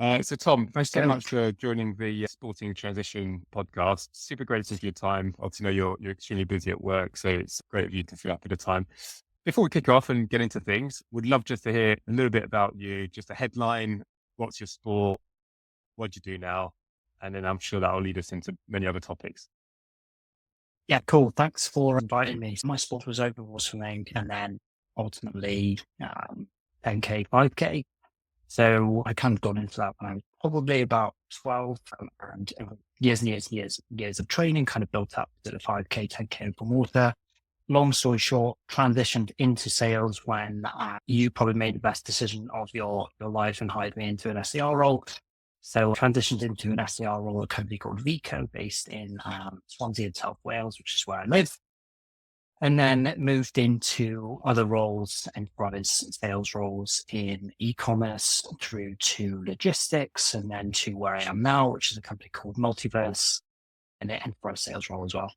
So Tom, thanks so Go. much for joining the Sporting Transition podcast. Super grateful for your time. Obviously, know you're extremely busy at work, so it's great of you to free up a bit of time. Before we kick off and get into things, would love just to hear a little bit about you, just a headline, what's your sport, what do you do now? And then I'm sure that'll lead us into many other topics. Yeah, cool. Thanks for inviting me. My sport was overall swimming and then ultimately 10K, 5K. So I kind of got into that when I was probably about 12 and years and years and years of training kind of built up to the 5K, 10K open water. Long story short, transitioned into sales when you probably made the best decision of your life and hired me into an SDR role. So I transitioned into an SDR role at a company called Vico based in Swansea in South Wales, which is where I live. And then moved into other roles, enterprise sales roles in e-commerce through to logistics, and then to where I am now, which is a company called Multiverse, and an enterprise sales role as well.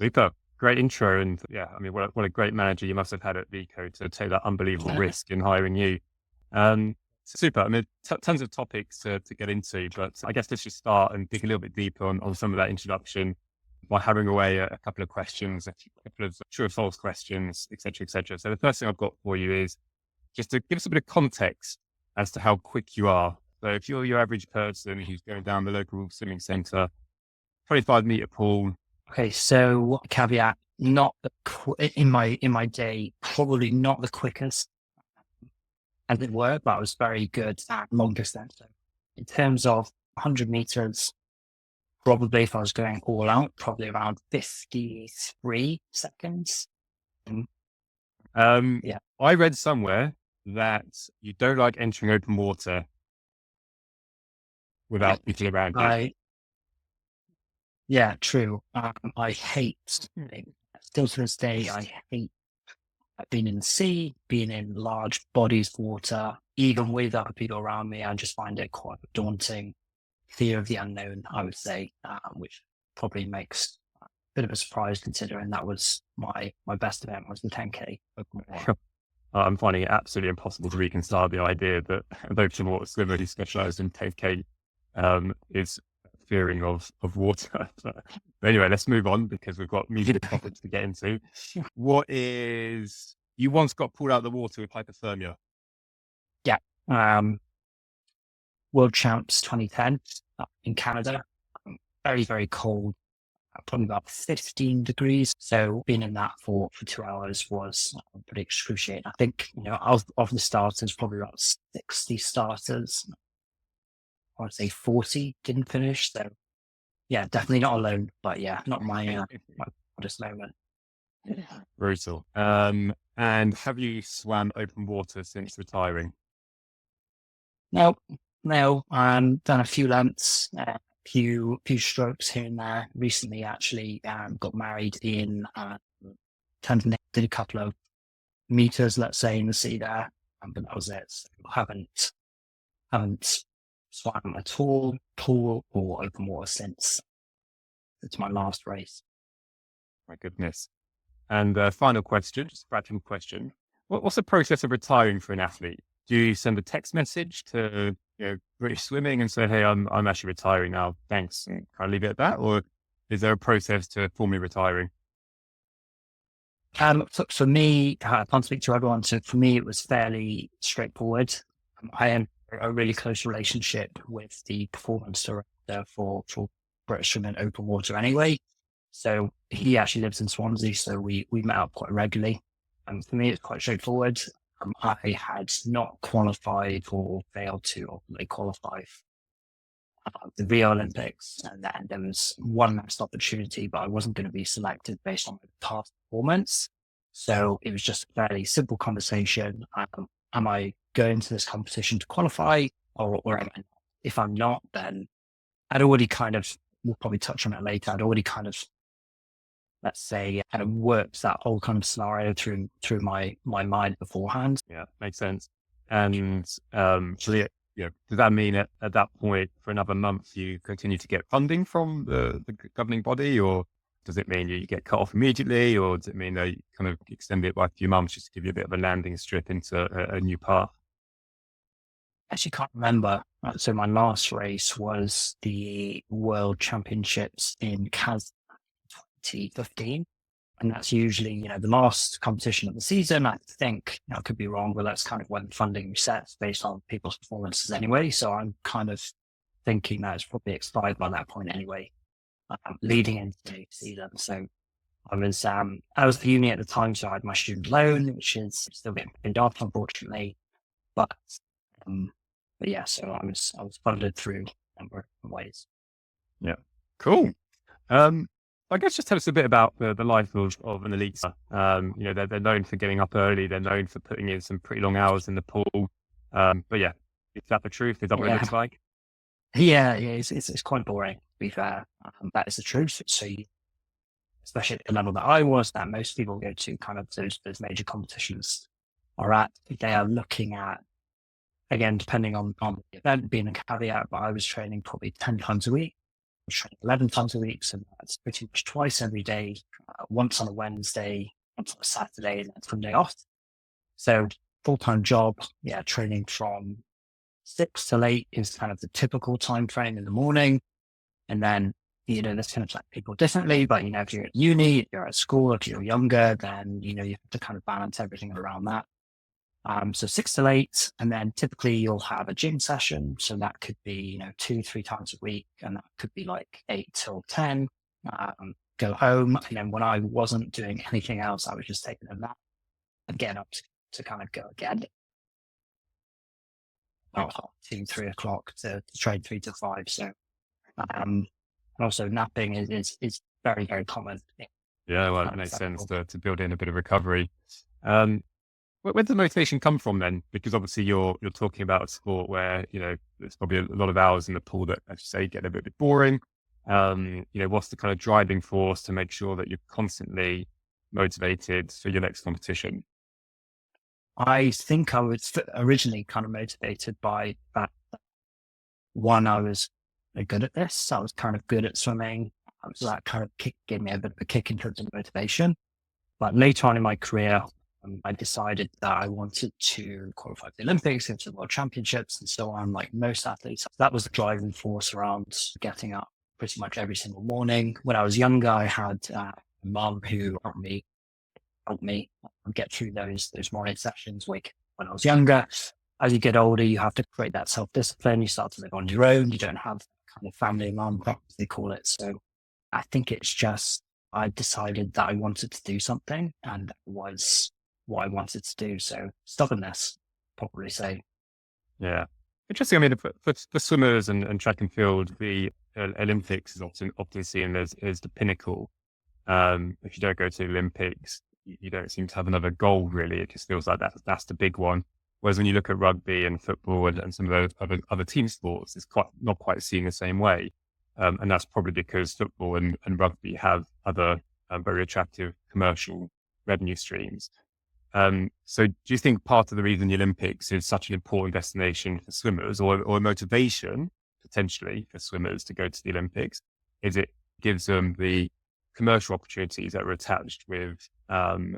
Super. Great intro. And yeah, I mean, what a great manager you must have had at Vico to take that unbelievable risk in hiring you. Super. I mean, tons of topics to get into, but I guess let's just start and dig a little bit deeper on some of that introduction by hammering away a couple of questions, a couple of true or false questions, et cetera, et cetera. So the first thing I've got for you is just to give us a bit of context as to how quick you are. So if you're your average person who's going down the local swimming centre, 25-meter pool. Okay, so caveat, not in my day, probably not the quickest as it were, but I was very good at long distance. So in terms of 100 meters, probably if I was going all out, probably around 53 seconds. Yeah. I read somewhere that you don't like entering open water without people around you. Yeah, true. I hate swimming. Still to this day, I hate being in the sea, being in large bodies of water, even with other people around me. I just find it quite a daunting fear of the unknown, I would say, which probably makes a bit of a surprise considering that was my best event was the 10K. I'm finding it absolutely impossible to reconcile the idea that an open water swimmer who specialized in 10K is fearing of water. But anyway, let's move on because we've got media topics to get into. You once got pulled out of the water with hypothermia? Yeah. World Champs 2010 in Canada. Very, very cold, probably about 15 degrees. So being in that for 2 hours was pretty excruciating. I think, of the starters, probably about 60 starters. I would say 40 didn't finish. So yeah, definitely not alone, but yeah, not my proudest moment. Brutal. And have you swam open water since retiring? No, done a few lengths, few strokes here and there. Recently, actually, got married in Tanzania. Did a couple of meters, let's say, in the sea there, but that was it. So haven't swam at all, pool or open water since. It's my last race. My goodness. And final question, just a random question. What's the process of retiring for an athlete? Do you send a text message to British Swimming and say, "Hey, I'm actually retiring now. Thanks." Can I leave it at that, or is there a process to formally retiring? For me, I can't speak to everyone. So for me, it was fairly straightforward. I had a really close relationship with the performance director for British Swimming Open Water anyway. So he actually lives in Swansea, so we met up quite regularly. And for me, it's quite straightforward. I had not qualified or failed to ultimately qualify for the Rio Olympics, and then there was one last opportunity, but I wasn't going to be selected based on my past performance. So it was just a fairly simple conversation. Am I going to this competition to qualify, or am I not? If I'm not, then I'd already we'll probably touch on it later. I'd already let's say, kind of worked that whole kind of scenario through my mind beforehand. Yeah, makes sense. And so does that mean at that point for another month you continue to get funding from the governing body, or does it mean you get cut off immediately, or does it mean they kind of extend it by a few months just to give you a bit of a landing strip into a new path? actually can't remember. So my last race was the World Championships in Kaz 2015. And that's usually, the last competition of the season. I think, I could be wrong, but that's kind of when funding resets based on people's performances anyway. So I'm kind of thinking that it's probably expired by that point anyway, leading into the season. So I was at uni at the time, so I had my student loan, which is still getting paid off, unfortunately. But, um, but yeah, so I was funded through a number of different ways. Yeah. Cool. I guess just tell us a bit about the life of an elite. They're known for getting up early. They're known for putting in some pretty long hours in the pool. But yeah, is that the truth? Is that what it looks like? Yeah, it's quite boring, to be fair. That is the truth. So especially at the level that I was, that most people go to kind of those major competitions are at, they are looking at, again, depending on the event being a caveat, but I was training probably 10 times a week. I was training 11 times a week. So that's pretty much twice every day, once on a Wednesday, once on a Saturday, and then Sunday off. So full-time job, training from 6 till 8 is kind of the typical time frame in the morning. And then, there's kind of like people differently, but, if you're at uni, if you're at school, if you're younger, then, you have to kind of balance everything around that. So 6 till 8, and then typically you'll have a gym session. So that could be, 2-3 times a week, and that could be like 8 till 10, go home. And then when I wasn't doing anything else, I was just taking a nap and getting up to kind of go again. About 2-3 o'clock to train 3 to 5. So, also napping is very, very common. Yeah, well, it makes sense to build in a bit of recovery. Where does the motivation come from then? Because obviously you're talking about a sport where, there's probably a lot of hours in the pool that, as you say, get a bit boring. What's the kind of driving force to make sure that you're constantly motivated for your next competition? I think I was originally kind of motivated by that. One, I was good at this. I was kind of good at swimming. So that kind of gave me a bit of a kick in terms of motivation. But later on in my career, I decided that I wanted to qualify for the Olympics, into the World Championships, and so on, like most athletes. That was the driving force around getting up pretty much every single morning. When I was younger, I had a mum who helped me get through those morning sessions. Like when I was younger, as you get older, you have to create that self-discipline. You start to live on your own. You don't have kind of family mum, as they call it. So I think it's just, I decided that I wanted to do something, and that was what I wanted to do. So stubbornness, probably say. Yeah. Interesting. I mean, for swimmers and track and field, the Olympics is often seen as the pinnacle. If you don't go to the Olympics, you don't seem to have another goal, really. It just feels like that's the big one. Whereas when you look at rugby and football and some of those other team sports, it's not quite seen the same way. And that's probably because football and rugby have other very attractive commercial revenue streams. So do you think part of the reason the Olympics is such an important destination for swimmers, or a motivation potentially for swimmers to go to the Olympics, is it gives them the commercial opportunities that are attached with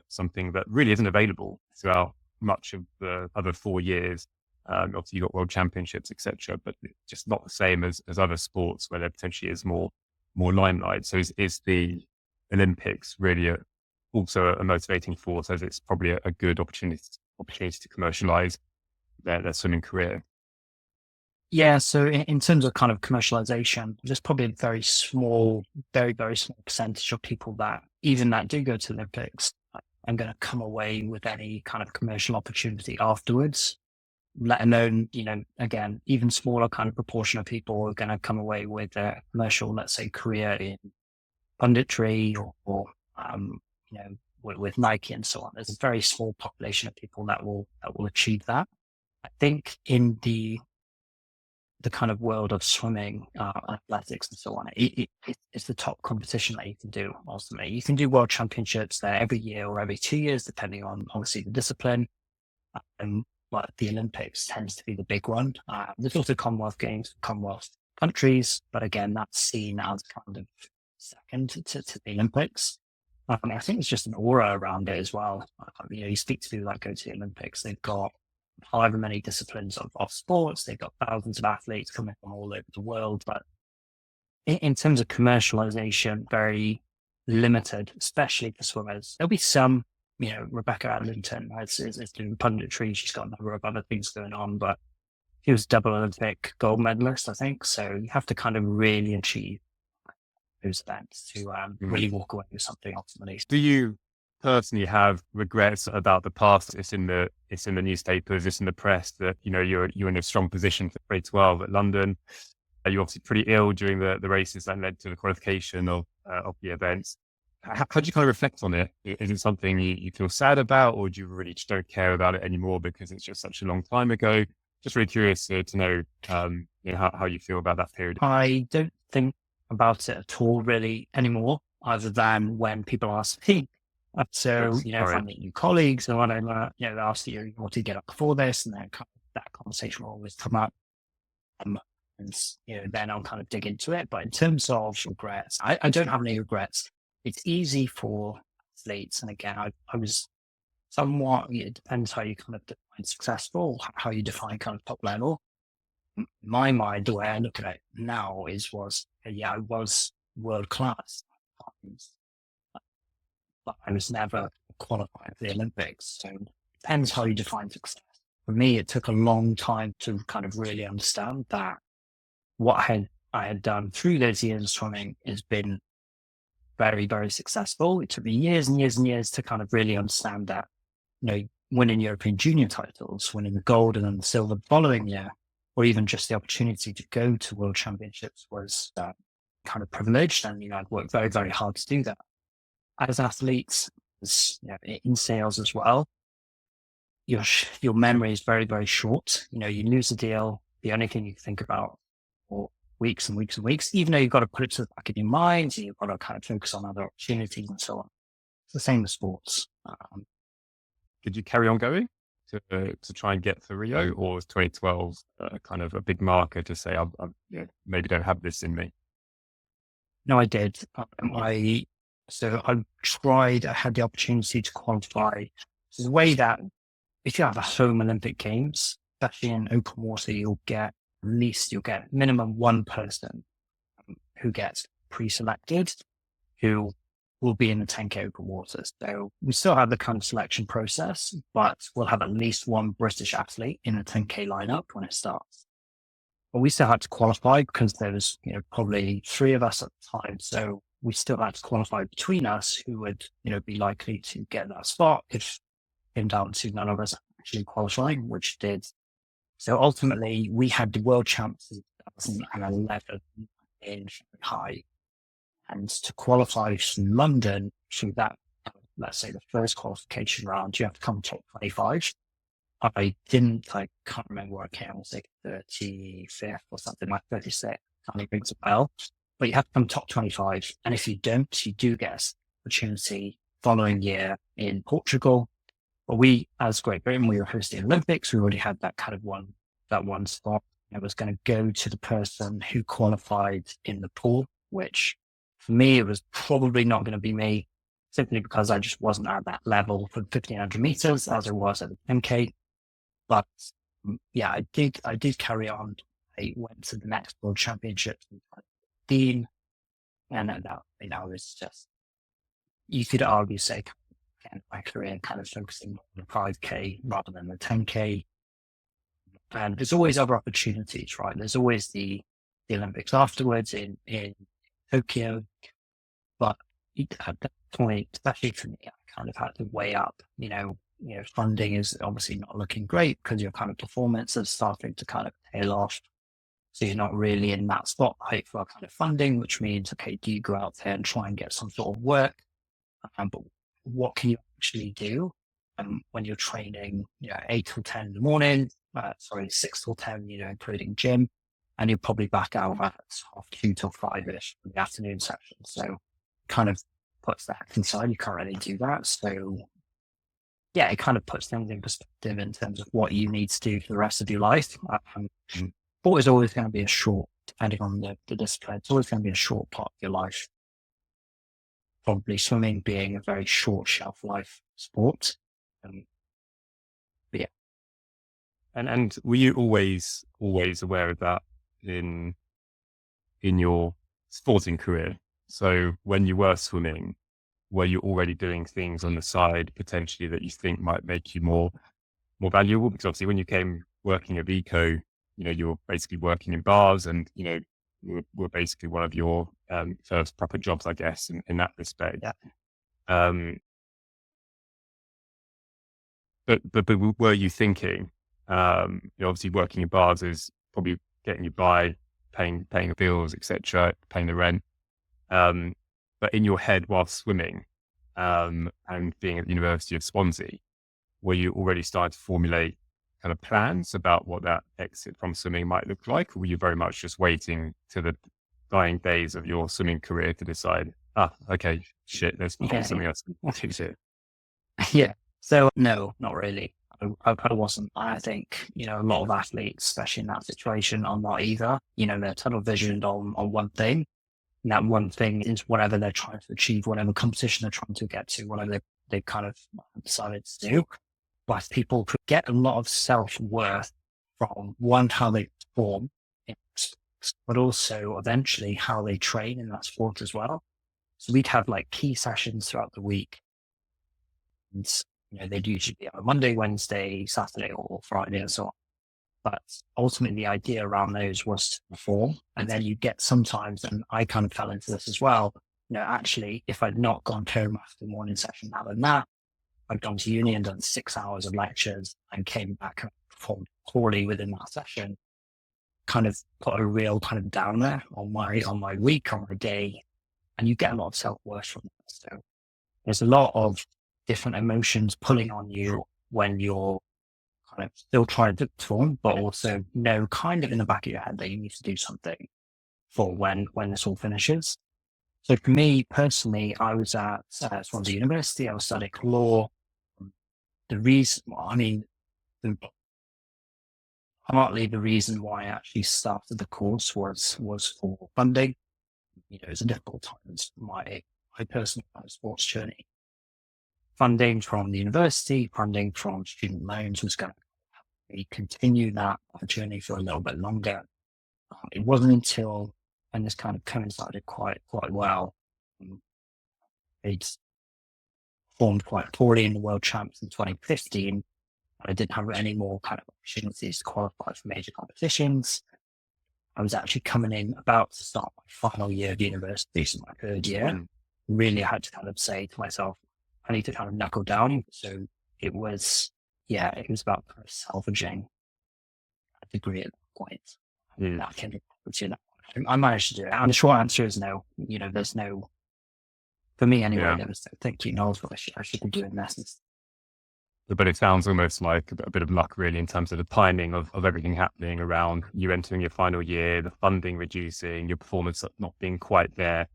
something that really isn't available throughout much of the other 4 years? Obviously, you've got World Championships, etc., but it's just not the same as other sports where there potentially is more limelight. So is the Olympics really also a motivating force, as it's probably a good opportunity to commercialize their swimming career? Yeah. So in terms of kind of commercialization, there's probably a very small, very, very small percentage of people that do go to the Olympics are going to come away with any kind of commercial opportunity afterwards, let alone, again, even smaller kind of proportion of people are going to come away with a commercial, let's say, career in punditry or with Nike and so on. There's a very small population of people that will achieve that. I think in the kind of world of swimming, athletics and so on, it's the top competition that you can do. Ultimately, you can do world championships there every year or every 2 years, depending on obviously the discipline. But the Olympics tends to be the big one. There's also Commonwealth Games, Commonwealth countries, but again, that's seen as kind of second to the Olympics. I think it's just an aura around it as well. You speak to people that go to the Olympics, they've got however many disciplines of sports. They've got thousands of athletes coming from all over the world. But in terms of commercialization, very limited, especially for swimmers. There'll be some, Rebecca Adlington is doing punditry. She's got a number of other things going on, but she was double Olympic gold medalist, I think. So you have to kind of really achieve those events to really walk away with something ultimately. Do you personally have regrets about the past? It's in the newspapers, it's in the press that you're in a strong position for grade 12 at London. You're obviously pretty ill during the races that led to the qualification of the events. How do you kind of reflect on it? Is it something you feel sad about, or do you really just don't care about it anymore because it's just such a long time ago? Just really curious to know, how you feel about that period. I don't think about it at all really anymore, other than when people ask me. So, if I meet new colleagues and whatever, they ask you, what did you get up before this? And then that conversation will always come up. And, then I'll kind of dig into it. But in terms of regrets, I don't have any regrets. It's easy for athletes. And again, I was somewhat, it depends how you kind of define successful, how you define kind of top level. In my mind, the way I look at it now I was world class, but I was never qualified for the Olympics. So it depends how you define success. For me, it took a long time to kind of really understand that what I had done through those years of swimming has been very, very successful. It took me years and years and years to kind of really understand that, winning European junior titles, winning the gold and then the silver the following year, or even just the opportunity to go to world championships was kind of privileged. And, I'd worked very, very hard to do that. As athletes, in sales as well, your memory is very, very short. You lose a deal, the only thing you think about for weeks and weeks and weeks, even though you've got to put it to the back of your mind, you've got to kind of focus on other opportunities and so on. It's the same with sports. Did you carry on going to try and get to Rio, or was 2012 kind of a big marker to say, I maybe don't have this in me? No, I did. I had the opportunity to qualify. There's a way that if you have a home Olympic Games, especially in open water, you'll get minimum one person who gets pre-selected, who will be in the 10K open water. So we still have the kind of selection process, but we'll have at least one British athlete in the 10K lineup when it starts. But we still had to qualify because there was, probably 3 of us at the time. So we still had to qualify between us who would, be likely to get that spot if it came down to none of us actually qualifying, which did. So ultimately, we had the world champs in 2011 in Shanghai. And to qualify from London through that, let's say the first qualification round, you have to come top 25. I can't remember where I came. I was like 35th or something, like 36. Can't even rings a bell. But you have to come top 25. And if you don't, you do get an opportunity following year in Portugal. But we, as Great Britain, we were hosting Olympics. We already had that kind of one spot. It was going to go to the person who qualified in the pool, which for me, it was probably not going to be me, simply because I just wasn't at that level for 1500 meters as I was at the 10K. But I did carry on. I went to the next world championships in 2015. And that was just, you could argue, say, my career kind of focusing on the 5K rather than the 10K. And there's always other opportunities, right? There's always the Olympics afterwards in Tokyo. But at that point, especially for me, I kind of had to weigh up, funding is obviously not looking great because your kind of performance is starting to kind of tail off. So you're not really in that spotlight for kind of funding, which means, okay, do you go out there and try and get some sort of work? But what can you actually do when you're training, 8 till 10 in the morning, 6 till 10, including gym, and you're probably back out at 2 till 5-ish in the afternoon session. So kind of puts that inside. You can't really do that. So yeah, it kind of puts things in perspective in terms of what you need to do for the rest of your life. Sport is always going to be a short, depending on the discipline, it's always going to be a short part of your life. Probably swimming being a very short shelf life sport. But yeah. And were you always aware of that in your sporting career? So when you were swimming, were you already doing things on the side potentially that you think might make you more valuable? Because obviously when you came working at Eco, you were basically working in bars and, were basically one of your first proper jobs, I guess, in that respect. Yeah. Um, but were you thinking, obviously working in bars is probably getting you by, paying the bills, etc., paying the rent. But in your head while swimming, and being at the University of Swansea, were you already starting to formulate kind of plans about what that exit from swimming might look like? Or were you very much just waiting to the dying days of your swimming career to decide, okay, shit, there's probably something else to do. Yeah. So no, not really. I wasn't. I think, a lot of athletes, especially in that situation, are not either. They're tunnel visioned on one thing. And that one thing is whatever they're trying to achieve, whatever competition they're trying to get to, whatever they kind of decided to do. But people could get a lot of self-worth from one, how they perform, but also eventually how they train in that sport as well. So we'd have like key sessions throughout the week. And, they'd usually be on a Monday, Wednesday, Saturday, or Friday, and so on. But ultimately, the idea around those was to perform. And then you get sometimes, and I kind of fell into this as well. Actually, if I'd not gone home after the morning session, now than that, I'd gone to uni and done 6 hours of lectures and came back and performed poorly within that session, kind of put a real kind of downer on my week, on my day. And you get a lot of self-worth from that. So there's a lot of different emotions pulling on you when you're kind of still trying to perform, but also know kind of in the back of your head that you need to do something for when this all finishes. So for me personally, I was at Swansea University. I was studying law. The reason, partly the reason why I actually started the course was for funding. It was a difficult time in my personal sports journey. Funding from the university, funding from student loans was going to help me continue that journey for a little bit longer. It wasn't until, and this kind of coincided quite well, it's performed quite poorly in the World Champs in 2015. I didn't have any more kind of opportunities to qualify for major competitions. I was actually coming in about to start my final year of university, so my third year. Really, I had to kind of say to myself, I need to kind of knuckle down. So it was about kind of salvaging a degree at that point. I managed to do it. And the short answer is no. There's no, for me anyway, there was no thinking, I should be doing this. But it sounds almost like a bit of luck, really, in terms of the timing of everything happening around you entering your final year, the funding reducing, your performance not being quite there.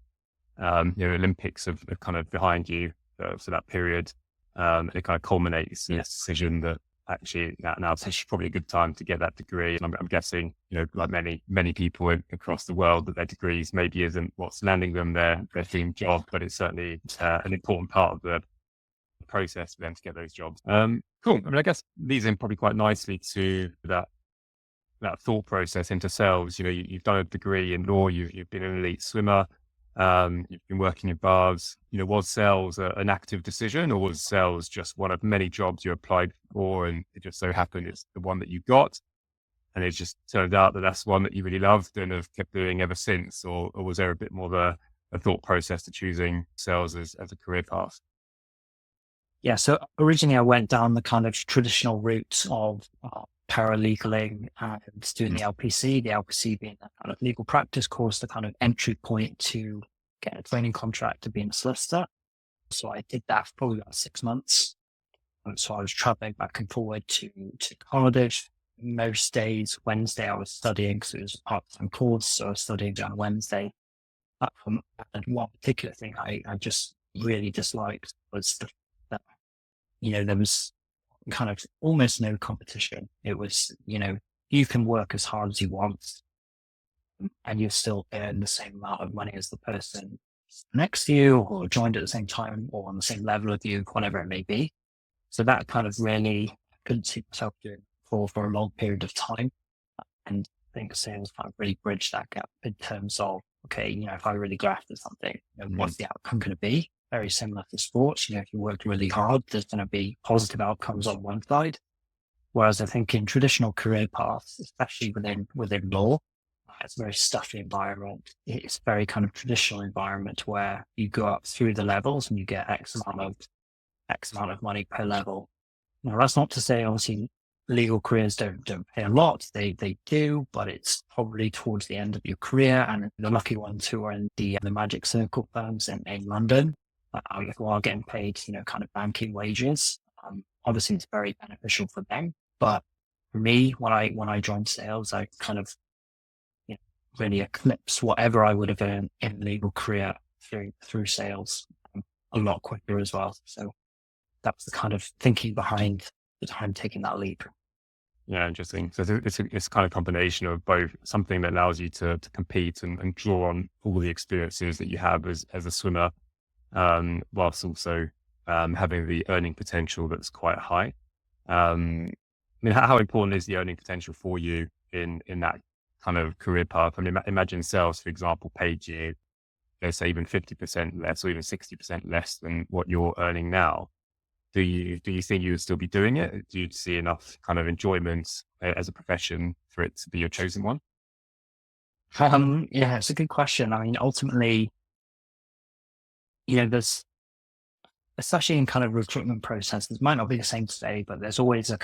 Olympics are kind of behind you for that period. It kind of culminates in this decision that actually now it's actually probably a good time to get that degree. And I'm guessing, like many people across the world, that their degrees maybe isn't what's landing them their dream job, but it's certainly an important part of the process for them to get those jobs. Cool. I guess leads in probably quite nicely to that thought process into sales. You've done a degree in law, you've been an elite swimmer, you've been working in bars. Was sales an active decision, or was sales just one of many jobs you applied for and it just so happened it's the one that you got? And it just turned out that that's one that you really loved and have kept doing ever since? Or was there a bit more of a thought process to choosing sales as a career path? Yeah, so originally I went down the kind of traditional route of paralegaling and doing the LPC being that kind of legal practice course, the kind of entry point to get a training contract to being a solicitor. So I did that for probably about 6 months. And so I was traveling back and forward to Cardiff. Most days, Wednesday I was studying because it was a part-time course. So I was studying on Wednesday. And one particular thing I just really disliked was that there was kind of almost no competition. It was, you can work as hard as you want and you still earn the same amount of money as the person next to you or joined at the same time or on the same level of you, whatever it may be. So that kind of really couldn't see myself doing for a long period of time. And I think sales kind of really bridge that gap in terms of, okay, if I really go after something, what's the outcome going to be? Very similar to sports. If you work really hard, there's going to be positive outcomes on one side. Whereas I think in traditional career paths, especially within law, it's a very stuffy environment. It's a very kind of traditional environment where you go up through the levels and you get X amount of money per level. Now, that's not to say obviously legal careers don't pay a lot. They do, but it's probably towards the end of your career. And the lucky ones who are in the magic circle firms in London, who are getting paid, kind of banking wages. Obviously, it's very beneficial for them. But for me, when I joined sales, I kind of really eclipse whatever I would have earned in a legal career through sales a lot quicker as well. So that's the kind of thinking behind the time taking that leap. Yeah, interesting. So it's kind of combination of both something that allows you to compete and draw on all the experiences that you have as a swimmer, whilst also having the earning potential that's quite high. I mean, how important is the earning potential for you in that kind of career path? I mean, imagine sales, for example, paid you, let's say even 50% less or even 60% less than what you're earning now. Do you think you would still be doing it? Do you see enough kind of enjoyment as a profession for it to be your chosen one? Yeah, it's a good question. I mean, ultimately, there's, especially in kind of recruitment processes, might not be the same today, but there's always a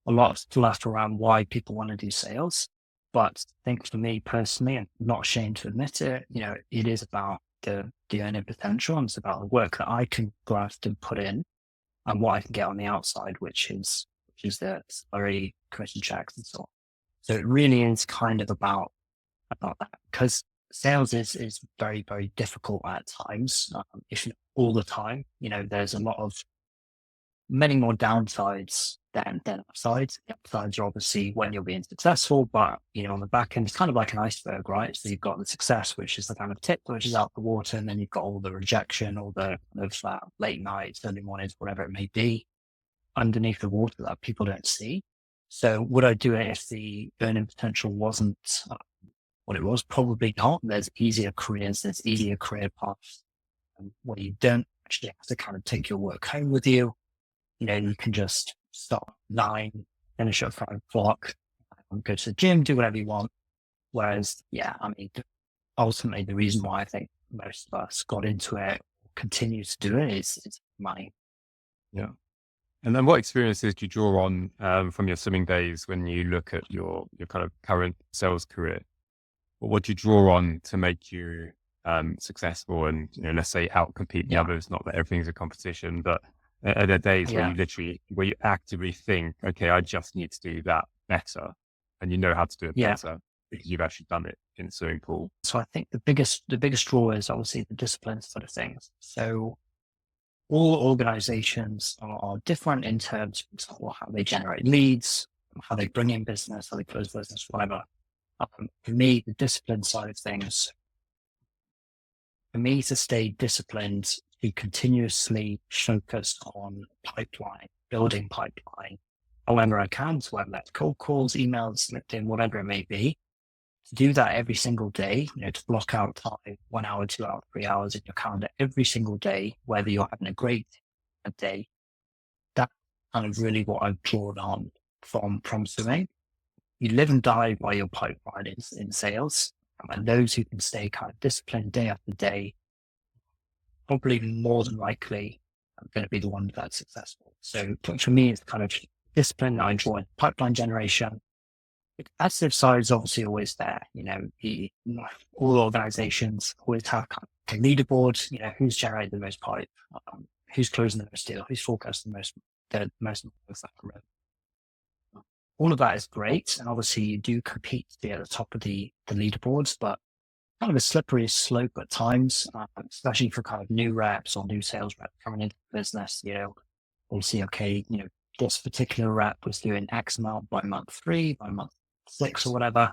lot of fluff around why people want to do sales. But I think for me personally, and I'm not ashamed to admit it, it is about the earning potential, and it's about the work that I can graft and put in and what I can get on the outside, which is the salary, commission checks and so on. So it really is kind of about that, because sales is very, very difficult at times. If not all the time, there's many more downsides than upsides. The upsides are obviously when you're being successful, but on the back end, it's kind of like an iceberg, right? So you've got the success, which is the kind of tip, which is out the water, and then you've got all the rejection, all the late nights, early mornings, whatever it may be, underneath the water that people don't see. So would I do it if the earning potential wasn't what it was? Probably not. There's easier careers, there's easier career paths where you don't actually have to kind of take your work home with you. You can just start at 9, finish at 5 o'clock, go to the gym, do whatever you want. Whereas, I mean, ultimately the reason why I think most of us got into it, continue to do it is money. Yeah. And then what experiences do you draw on from your swimming days when you look at your kind of current sales career? What do you draw on to make you successful and, let's say outcompete the others? Not that everything's a competition, but are there days where you actively think, okay, I just need to do that better, and you know how to do it better because you've actually done it in the swimming pool? So I think the biggest draw is obviously the discipline side of things. So all organizations are different in terms of, for example, how they generate leads, how they bring in business, how they close business, whatever. For me, the discipline side of things, for me to stay disciplined, to continuously focus on pipeline, building pipeline, however I can, so whether that's cold calls, emails, LinkedIn, whatever it may be, to do that every single day, to block out time, 1 hour, 2 hours, 3 hours in your calendar every single day, whether you're having a great day, that's kind of really what I've drawn on from swimming. You live and die by your pipeline in sales. And those who can stay kind of disciplined day after day, probably more than likely are going to be the ones that's successful. So for me, it's kind of discipline. I enjoy pipeline generation. The competitive side is obviously always there. All organizations always have kind of a leaderboard, who's generating the most pipe, who's closing the most deal, who's forecasting the most, all of that is great. And obviously you do compete to be at the top of the leaderboards, but kind of a slippery slope at times, especially for kind of new reps or new sales reps coming into the business. We'll see, okay, this particular rep was doing X amount by month 3, by month 6 or whatever.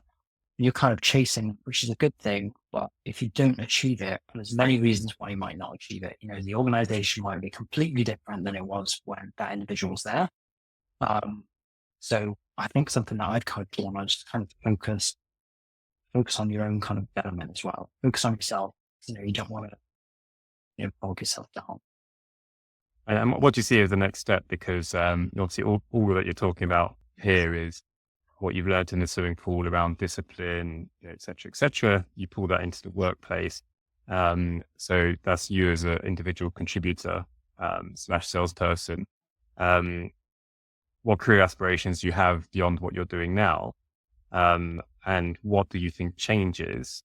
You're kind of chasing, which is a good thing. But if you don't achieve it, and there's many reasons why you might not achieve it, the organization might be completely different than it was when that individual was there. So I think something that I'd kind of do, and I just kind of focus on your own kind of betterment as well. Focus on yourself. You don't want to, bog yourself down. And what do you see as the next step? Because obviously all that you're talking about here is what you've learned in the swimming pool around discipline, et cetera, et cetera. You pull that into the workplace. So that's you as an individual contributor slash salesperson. What career aspirations do you have beyond what you're doing now? And what do you think changes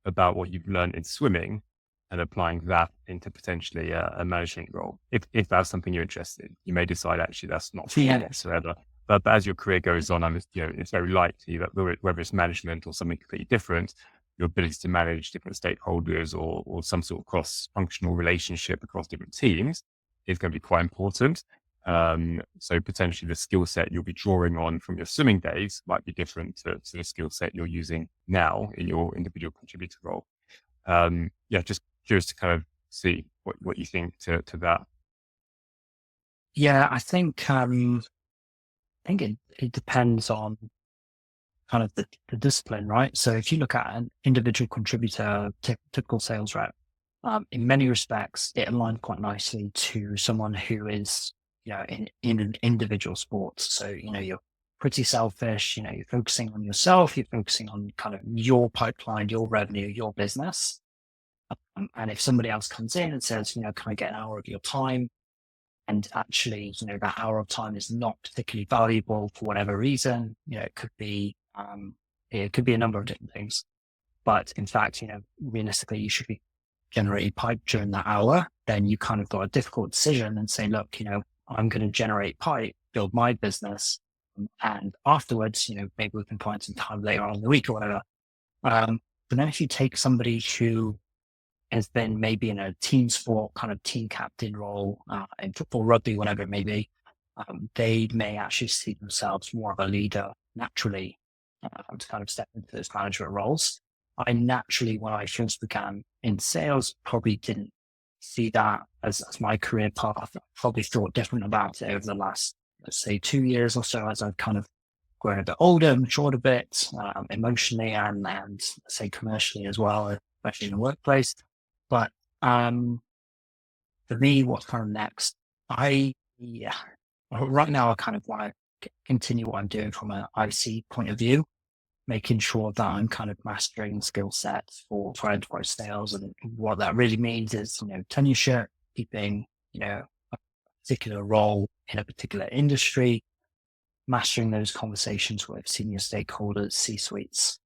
about what you've learned in swimming and applying that into potentially a management role? If that's something you're interested in, you may decide actually that's not for you whatsoever. But as your career goes on, it's very likely that whether it's management or something completely different, your ability to manage different stakeholders or some sort of cross-functional relationship across different teams is going to be quite important. So potentially the skill set you'll be drawing on from your swimming days might be different to the skill set you're using now in your individual contributor role. Just curious to kind of see what you think to that. Yeah, I think it depends on kind of the discipline, right? So if you look at an individual contributor, typical sales rep, in many respects, it aligned quite nicely to someone who is, in an individual sport. So, you're pretty selfish, you're focusing on yourself, you're focusing on kind of your pipeline, your revenue, your business. And if somebody else comes in and says, can I get an hour of your time? And actually, that hour of time is not particularly valuable for whatever reason. It could be a number of different things. But in fact, realistically, you should be generating pipe during that hour. Then you kind of got a difficult decision and say, look, I'm going to generate pipe, build my business. And afterwards, maybe we can find some time later on in the week or whatever. But then if you take somebody who has been maybe in a team sport, kind of team captain role in football, rugby, whatever it may be, they may actually see themselves more of a leader naturally to kind of step into those management roles. I naturally, when I first began in sales, probably didn't see that as my career path. I probably thought different about it over the last, let's say, 2 years or so as I've kind of grown a bit older, matured a bit emotionally and let's say commercially as well, especially in the workplace. But for me, what's kind of next? Right now I kind of want to continue what I'm doing from an IC point of view, making sure that I'm kind of mastering skill sets for enterprise sales. And what that really means is, tenureship, keeping, a particular role in a particular industry, mastering those conversations with senior stakeholders, C-suites.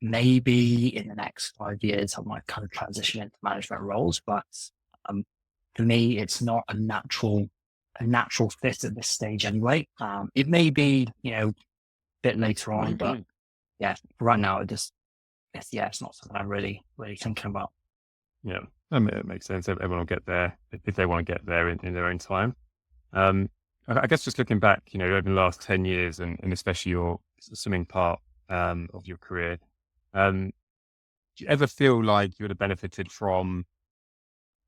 Maybe in the next 5 years, I might kind of transition into management roles, but for me, it's not a natural fit at this stage anyway. It may be, a bit later on, but yeah, right now it's not something I'm really, really thinking about. Yeah, I mean, it makes sense. Everyone will get there if they want to get there in their own time. I guess just looking back, over the last 10 years and especially your swimming part of your career, do you ever feel like you would have benefited from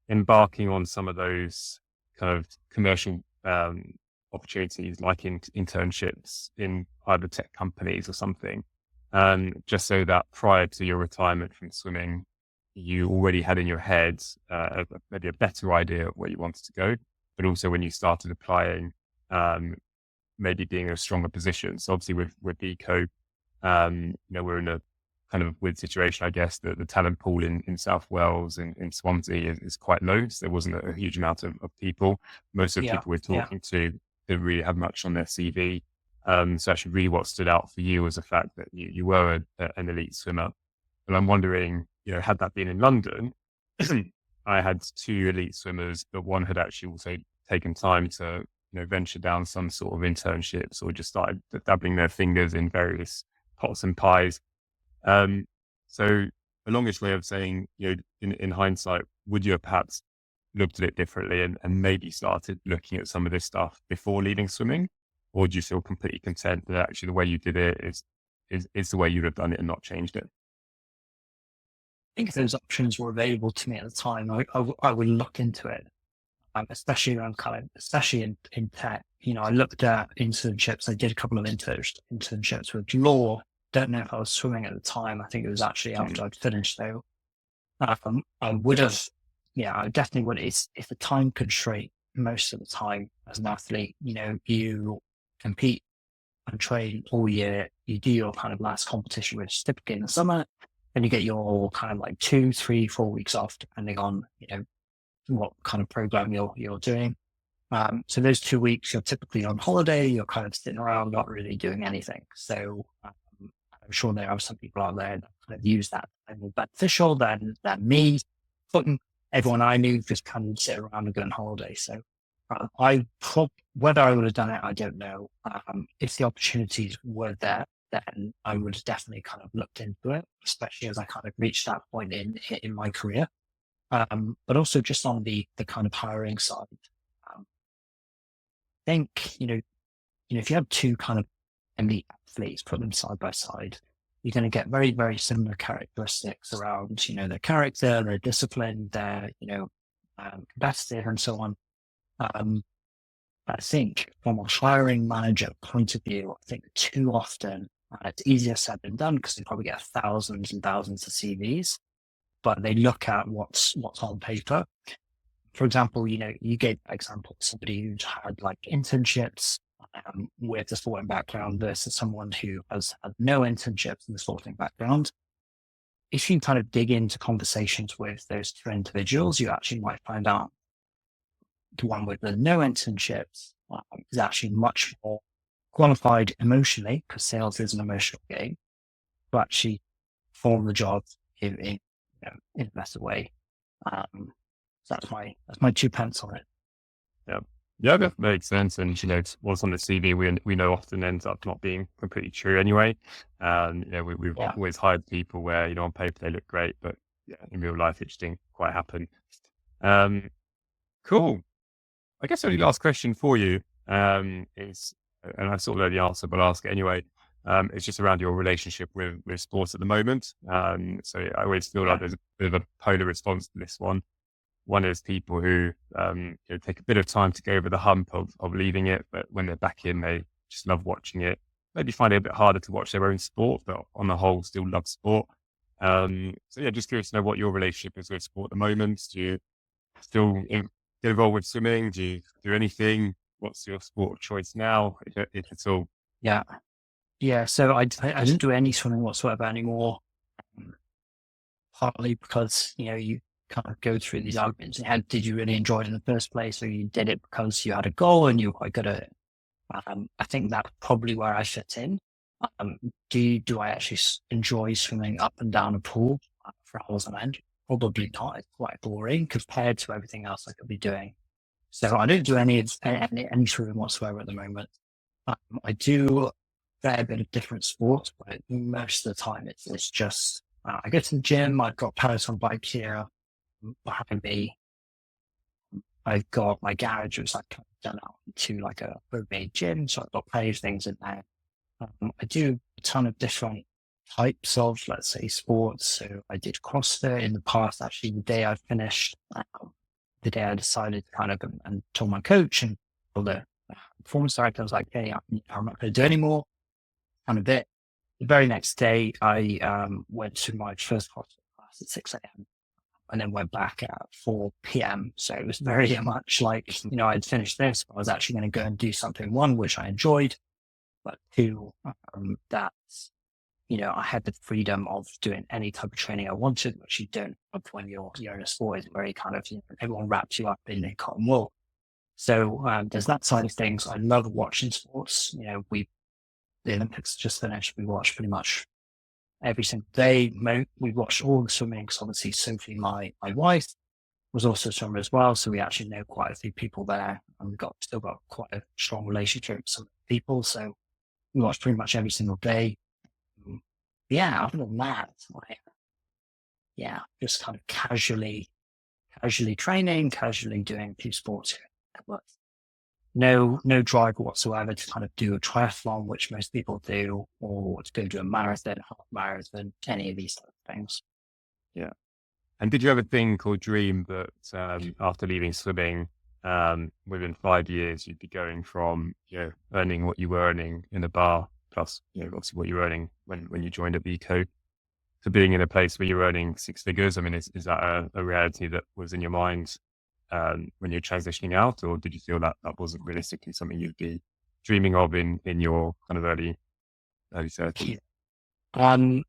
embarking on some of those kind of commercial opportunities, like in internships in either tech companies or something, just so that prior to your retirement from swimming, you already had in your head maybe a better idea of where you wanted to go, but also when you started applying, maybe being in a stronger position. So obviously with Eco, we're in a kind of weird situation, I guess, that the talent pool in South Wales and in Swansea is quite low. So there wasn't a huge amount of people. Most of the people we're talking to didn't really have much on their CV. So actually really what stood out for you was the fact that you were an elite swimmer. And I'm wondering, had that been in London, I had 2 elite swimmers, but one had actually also taken time to, venture down some sort of internships or just started dabbling their fingers in various pots and pies. So a longish way of saying, in hindsight, would you have perhaps looked at it differently and maybe started looking at some of this stuff before leaving swimming? Or do you feel completely content that actually the way you did it is the way you'd have done it and not changed it? I think if those options were available to me at the time, I would look into it, especially around especially in tech. I looked at internships. I did a couple of internships with law. Don't know if I was swimming at the time. I think it was actually after I'd finished though. I would have, yeah, I definitely would. It's a time constraint most of the time as an athlete. You compete and train all year. You do your kind of last competition, which is typically in the summer, and you get your kind of like 2, 3, 4 weeks off, depending on, what kind of program you're doing. So those 2 weeks, you're typically on holiday, you're kind of sitting around, not really doing anything. So I'm sure there are some people out there that kind of use that and more beneficial than me. But everyone I knew just kind of sit around and go on holiday. So whether I would have done it, I don't know. If the opportunities were there, then I would have definitely kind of looked into it, especially as I kind of reached that point in my career. But also just on the kind of hiring side, I think, if you have two kind of elite athletes, put them side by side, you're going to get very, very similar characteristics around, their character, their discipline, their, competitive and so on. I think from a hiring manager point of view, I think too often it's easier said than done because they probably get thousands and thousands of CVs, but they look at what's on paper. For example, you gave that example of somebody who's had like internships with a sporting background versus someone who has had no internships in the sporting background. If you kind of dig into conversations with those two individuals, you actually might find out the one with the no internships is actually much more qualified emotionally, because sales is an emotional game, to actually perform the job in a better way. So that's my 2 pence on it. Yeah. Yeah, that makes sense. And, it's what's on the CV, we know often ends up not being completely true anyway. We've Yeah. always hired people where, on paper they look great, but yeah, in real life it just didn't quite happen. Cool. I guess the only last question for you is, and I sort of know the answer, but I'll ask it anyway. It's just around your relationship with sports at the moment. So I always feel like there's a bit of a polar response to this one. One is people who take a bit of time to go over the hump of leaving it, but when they're back in, they just love watching it. Maybe find it a bit harder to watch their own sport, but on the whole, still love sport. So yeah, just curious to know what your relationship is with sport at the moment. Do you still get involved with swimming? Do you do anything? What's your sport of choice now, if at all? Yeah. Yeah. So I didn't do any swimming whatsoever anymore. Partly because, you kind of go through these arguments and did you really enjoy it in the first place, or you did it because you had a goal and you were quite good at it? I think that's probably where I fit in. Do I actually enjoy swimming up and down a pool for hours on end? Probably not. It's quite boring compared to everything else I could be doing. So I don't do any swimming whatsoever at the moment. I do a fair bit of different sports, but most of the time it's just I go to the gym. I've got a Peloton bike here behind me. I've got my garage, which I've kind of done out into like a homemade gym. So I've got plenty of things in there. I do a ton of different types of, let's say, sports. So I did CrossFit in the past. Actually, the day I finished, the day I decided to kind of and told my coach and told the performance director, I was like, hey, I'm not going to do anymore. Kind of it. The very next day, I went to my first CrossFit class at 6 a.m. and then went back at 4 p.m. So it was very much like, I'd finished this, but I was actually going to go and do something, one, which I enjoyed, but two, that, I had the freedom of doing any type of training I wanted, which you don't have when you're in a sport. It's very kind of, everyone wraps you up in a cotton wool. So there's that side of things. I love watching sports. The Olympics just finished. We watched pretty much every single day. We watched all the swimming because obviously Sophie, my wife, was also a swimmer as well. So we actually know quite a few people there, and we've still got quite a strong relationship with some people. So we watched pretty much every single day. Yeah, other than that, just kind of casually training, casually doing a few sports. No drive whatsoever to kind of do a triathlon, which most people do, or to go do a marathon, half marathon, any of these type of things. Yeah. And did you ever think or dream that after leaving swimming, within 5 years, you'd be going from, earning what you were earning in a bar, plus, obviously what you were earning when you joined at Vico, to being in a place where you're earning six figures. I mean, is that a reality that was in your mind when you're transitioning out, or did you feel that that wasn't realistically something you'd be dreaming of in your kind of early 30s? Um,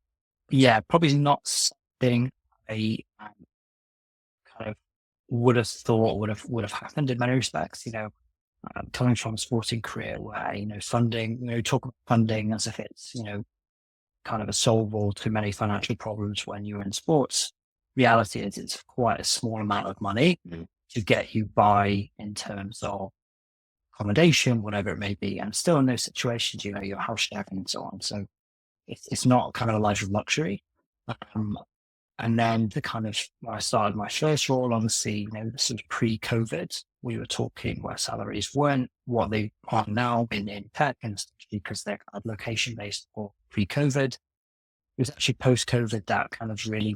yeah, probably not something I kind of would have thought would have happened in many respects. Coming from a sporting career where funding, talk about funding as if it's kind of a solve-all to many financial problems when you're in sports. Reality is it's quite a small amount of money to get you by in terms of accommodation, whatever it may be. And still in those situations, your house sharing and so on. So it's not kind of a life of luxury. Um, and then when I started my first role, obviously, this was pre-COVID. We were talking where salaries weren't what they are now in tech, and especially because they're kind of location based or pre-COVID. It was actually post-COVID that kind of really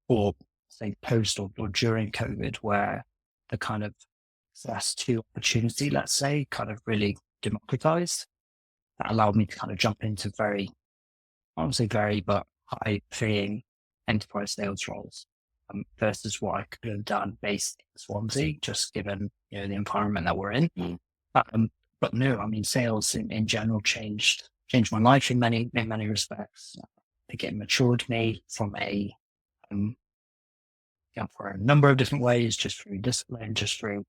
or say post or during COVID, where the kind of access to opportunity, let's say, kind of really democratized. That allowed me to kind of jump into I won't say very, but high paying enterprise sales roles versus what I could have done based in Swansea, just given, the environment that we're in. But no, I mean, sales in general changed my life in many respects. I think it matured me for a number of different ways, just through discipline, just through,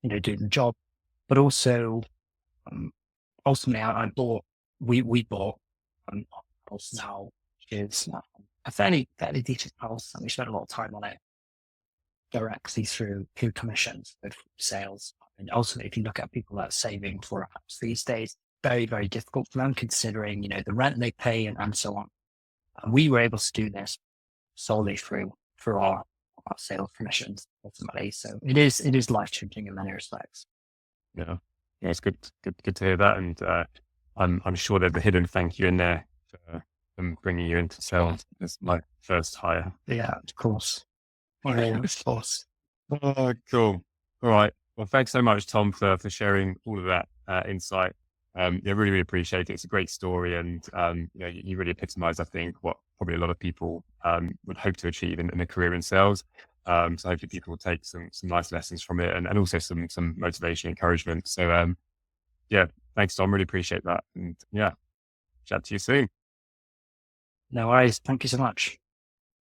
doing the job, but also, ultimately we bought a house now, which is a fairly decent house, and we spent a lot of time on it directly through commissions, through sales. And ultimately, if you look at people that are saving for a house these days, very, very difficult for them considering, the rent they pay and so on. And we were able to do this solely through our sales commissions ultimately. So it is life changing in many respects. Yeah, yeah, it's good to hear that, and I'm sure there's a hidden thank you in there for them bringing you into sales as my first hire. Yeah, of course. Yeah, of course. Oh, cool. All right. Well, thanks so much, Tom, for sharing all of that insight. Yeah, really, really appreciate it. It's a great story, and you really epitomize, I think, what probably a lot of people would hope to achieve in a career in sales. So hopefully people will take some nice lessons from it, and also some motivation, encouragement. So yeah, thanks, Tom. Really appreciate that, and yeah, chat to you soon. No worries. Thank you so much.